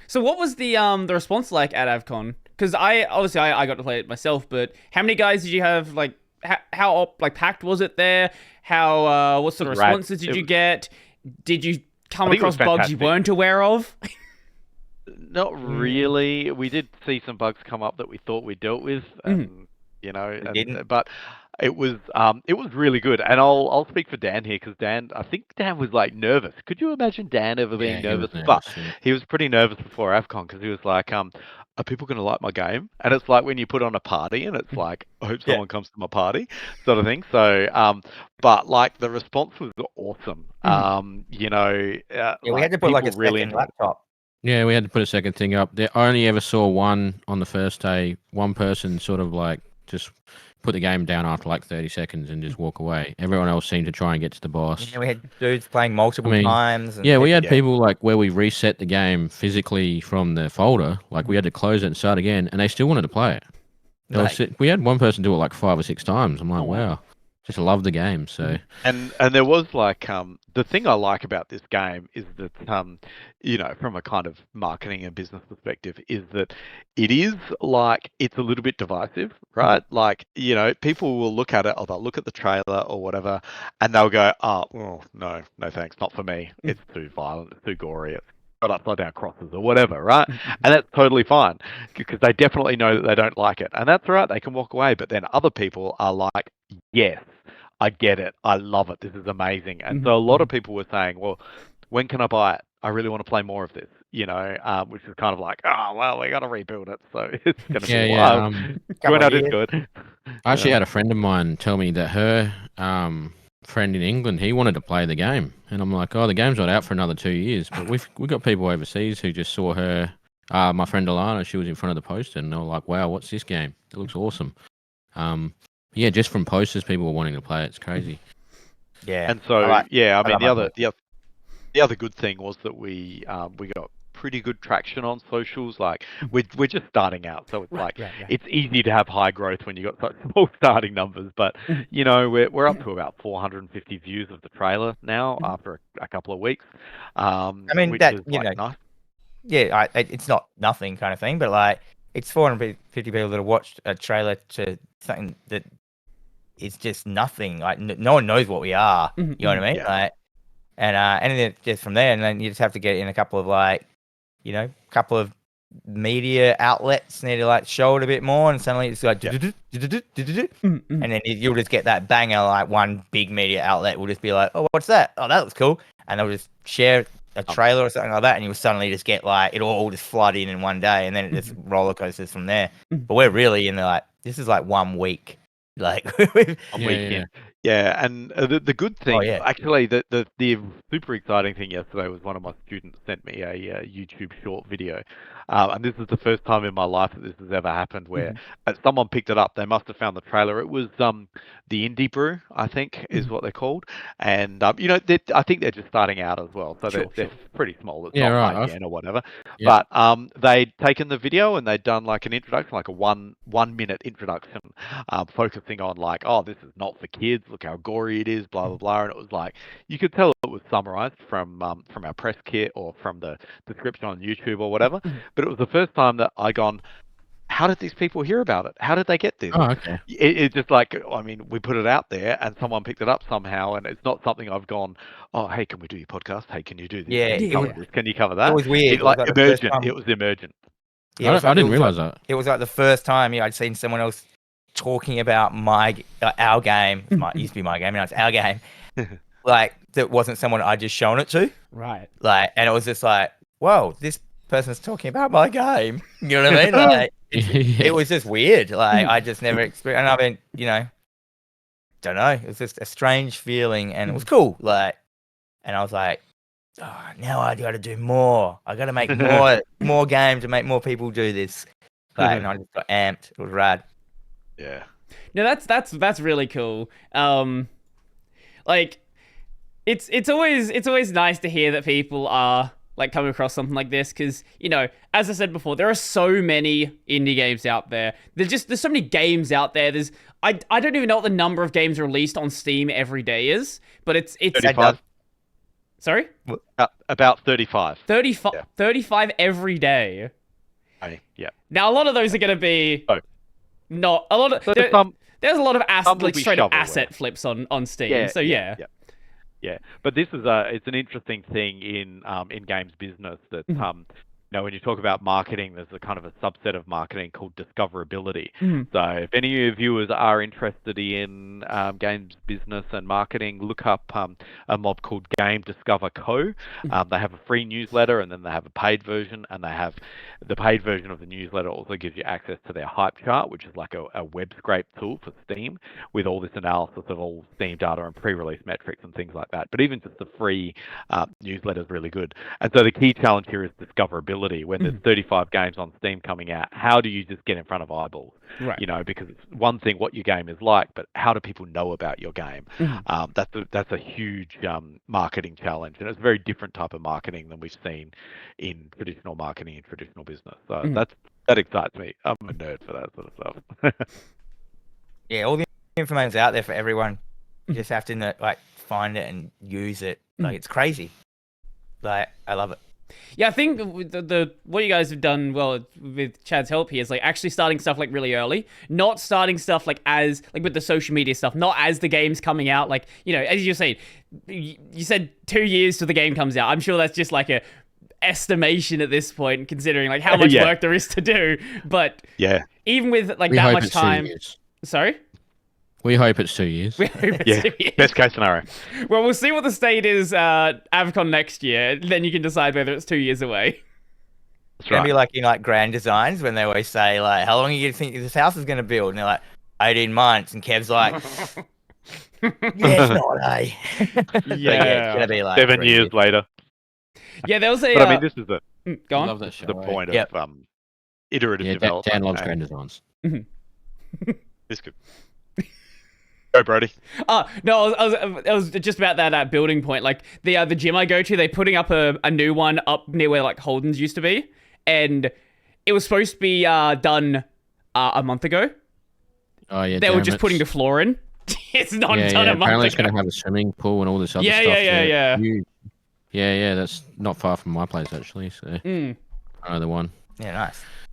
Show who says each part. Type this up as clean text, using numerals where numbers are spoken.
Speaker 1: So what was the response like at AVCon? Because I got to play it myself, but how many guys did you have? Like how like packed was it there? How what sort
Speaker 2: It
Speaker 1: of
Speaker 2: was rad.
Speaker 1: responses did you get? Did you come
Speaker 2: I think it was
Speaker 1: across bugs you
Speaker 2: fantastic.
Speaker 1: weren't aware of?
Speaker 2: Not really. We did see some bugs come up that we thought we dealt with,
Speaker 1: Mhm.
Speaker 2: and
Speaker 3: We didn't.
Speaker 2: but it was really good. And I'll speak for Dan here because I think Dan was like nervous. Could you imagine Dan ever
Speaker 4: Yeah,
Speaker 2: being
Speaker 4: he was
Speaker 2: nervous? But
Speaker 4: nervous. Yeah.
Speaker 2: he was pretty nervous before AVCon because he was like, are people going to like my game? And it's like when you put on a party and it's like, I hope
Speaker 3: Yeah.
Speaker 2: someone comes to my party, sort of thing. So, but like the response was awesome.
Speaker 3: Yeah, we
Speaker 2: like
Speaker 3: had to put like a
Speaker 2: people really
Speaker 3: second
Speaker 2: enjoyed it.
Speaker 3: laptop.
Speaker 4: Yeah, we had to put a second thing up. I only ever saw one on the first day. One person sort of like just put the game down after like 30 seconds and just walk away. Everyone else seemed to try and get to the boss.
Speaker 3: Yeah, we had dudes playing multiple times. And
Speaker 4: Yeah, we had
Speaker 3: yeah.
Speaker 4: people like where we reset the game physically from the folder. Like we had to close it and start again, and they still wanted to play it. We had one person do it like 5 or 6 times. I'm like, wow. Just love the game. So
Speaker 2: and there was like the thing I like about this game is that from a kind of marketing and business perspective is that it is like it's a little bit divisive, right? Like people will look at it or they'll look at the trailer or whatever and they'll go, oh well, no thanks, not for me. It's too violent, it's too gory, it's got upside down crosses or whatever, right? And that's totally fine because they definitely know that they don't like it, and that's right, they can walk away. But then other people are like, yes, I get it. I love it. This is amazing. And so a lot of people were saying, well, when can I buy it? I really want to play more of this, which is kind of like, oh, well, we got to rebuild it. So it's going to be a while. Join our Discord.
Speaker 4: I actually had a friend of mine tell me that her friend in England, he wanted to play the game. And I'm like, oh, the game's not out for another 2 years. But we've got people overseas who just saw her, my friend Alana, she was in front of the poster and they were like, wow, what's this game? It looks awesome. Yeah, just from posters, people were wanting to play it. It's crazy.
Speaker 3: Yeah,
Speaker 2: and so I mean, the other good thing was that we got pretty good traction on socials. Like we're just starting out, so it's it's easy to have high growth when you got such small starting numbers. But we're up to about 450 views of the trailer now after a couple of weeks.
Speaker 3: I mean
Speaker 2: which
Speaker 3: that
Speaker 2: is, like, nice.
Speaker 3: Yeah, it's not nothing kind of thing, but like it's 450 people that have watched a trailer to something that is just nothing. Like no one knows what we are. You know what I mean?
Speaker 2: Yeah.
Speaker 3: Like, and then just from there, and then you just have to get in a couple of couple of media outlets need to like show it a bit more, and suddenly it's like, and then you'll just get that banger. Like one big media outlet will just be like, oh, what's that? Oh, that looks cool, and they'll just share a trailer or something like that, and you'll suddenly just get like it all just flood in one day, and then it just roller coasters from there. But we're really in the this is like 1 week. Like
Speaker 2: yeah, and the good thing, actually, the super exciting thing yesterday was one of my students sent me a YouTube short video, and this is the first time in my life that this has ever happened where someone picked it up. They must have found the trailer. It was the Indie Brew, I think, is what they're called, and I think they're just starting out as well, so they're pretty small. It's not IGN or whatever, but they'd taken the video and they'd done like an introduction, like a 1 minute introduction, focusing on like, oh, this is not for kids. Look how gory it is, blah blah blah. And it was like you could tell it was summarized from our press kit or from the description on YouTube or whatever. But it was the first time that I gone, how did these people hear about it? How did they get this?
Speaker 4: Oh, okay.
Speaker 2: It's just like, I mean, we put it out there and someone picked it up somehow, and it's not something I've gone, oh, hey, can we do your podcast? Hey, can you do this?
Speaker 3: Yeah,
Speaker 2: Can you cover that?
Speaker 3: It was weird.
Speaker 2: It was emergent. It was emergent.
Speaker 4: Yeah, I didn't realize that.
Speaker 3: It was like the first time I'd seen someone else talking about our game. It used to be my game, now it's our game. Like that wasn't someone I just shown it to.
Speaker 1: Right.
Speaker 3: Like, and it was just like, whoa, this person's talking about my game. You know what I mean? Like, it was just weird. Like, I just never experienced. And I mean, don't know. It was just a strange feeling, and it was cool. Like, and I was like, oh, now I got to do more. I got to make more games to make more people do this. Like, and I just got amped. It was rad.
Speaker 2: Yeah.
Speaker 1: No, that's really cool. Like, it's always nice to hear that people are like coming across something like this, because as I said before, there are so many indie games out there. There's so many games out there. I don't even know what the number of games released on Steam every day is, but it's
Speaker 2: 35.
Speaker 1: Sorry?
Speaker 2: About 35.
Speaker 1: 35,
Speaker 2: Yeah.
Speaker 1: 35 every day.
Speaker 2: Yeah.
Speaker 1: Now, a lot of those are going to be
Speaker 2: Oh.
Speaker 1: not a lot of.
Speaker 2: So
Speaker 1: There's a lot of
Speaker 2: some will
Speaker 1: like
Speaker 2: be
Speaker 1: straight up
Speaker 2: shovelware.
Speaker 1: asset flips on Steam.
Speaker 2: Yeah,
Speaker 1: So yeah.
Speaker 2: Yeah, but this is it's an interesting thing in games business that when you talk about marketing, there's a kind of a subset of marketing called discoverability. So if any of your viewers are interested in games business and marketing, look up a mob called Game Discover Co. They have a free newsletter, and then they have a paid version, and they have the paid version of the newsletter also gives you access to their hype chart, which is like a web scrape tool for Steam with all this analysis of all Steam data and pre-release metrics and things like that. But even just the free newsletter is really good. And so the key challenge here is discoverability. When there's 35 games on Steam coming out, how do you just get in front of eyeballs?
Speaker 1: Right.
Speaker 2: Because it's one thing what your game is like, but how do people know about your game? That's a huge marketing challenge, and it's a very different type of marketing than we've seen in traditional marketing and traditional business. So that excites me. I'm a nerd for that sort of stuff.
Speaker 3: Yeah, all the information's out there for everyone. You just have to find it and use it. Like it's crazy. Like I love it.
Speaker 1: Yeah, I think the what you guys have done well with Chad's help here is like actually starting stuff like really early, not starting stuff like as like with the social media stuff, not as the game's coming out. Like as you're saying, you said 2 years till the game comes out. I'm sure that's just like a estimation at this point, considering like how much work there is to do. But even with like that much time, sorry.
Speaker 4: We hope it's 2 years.
Speaker 2: Best case scenario.
Speaker 1: Well, we'll see what the state is AVCon next year. Then you can decide whether it's 2 years away.
Speaker 3: It's going to be like in like grand designs when they always say like, how long do you think this house is going to build? And they're like, 18 months. And Kev's like, it's not, eh?
Speaker 1: Yeah.
Speaker 3: It's going to be like
Speaker 2: 7 years later.
Speaker 1: Yeah, there was a...
Speaker 2: But I mean, this is
Speaker 1: go on.
Speaker 4: I love that show.
Speaker 2: the point of iterative development.
Speaker 4: Dan loves grand designs.
Speaker 2: It's good. Go, Brody.
Speaker 1: No, I was just about that building point. Like the gym I go to, they're putting up a new one up near where like Holden's used to be, and it was supposed to be done a month ago.
Speaker 4: Oh yeah,
Speaker 1: they were just putting the floor in. It's not done a month ago.
Speaker 4: Apparently, it's going to have a swimming pool and all this other stuff. Yeah. That's not far from my place actually. So another one.
Speaker 3: Yeah, nice.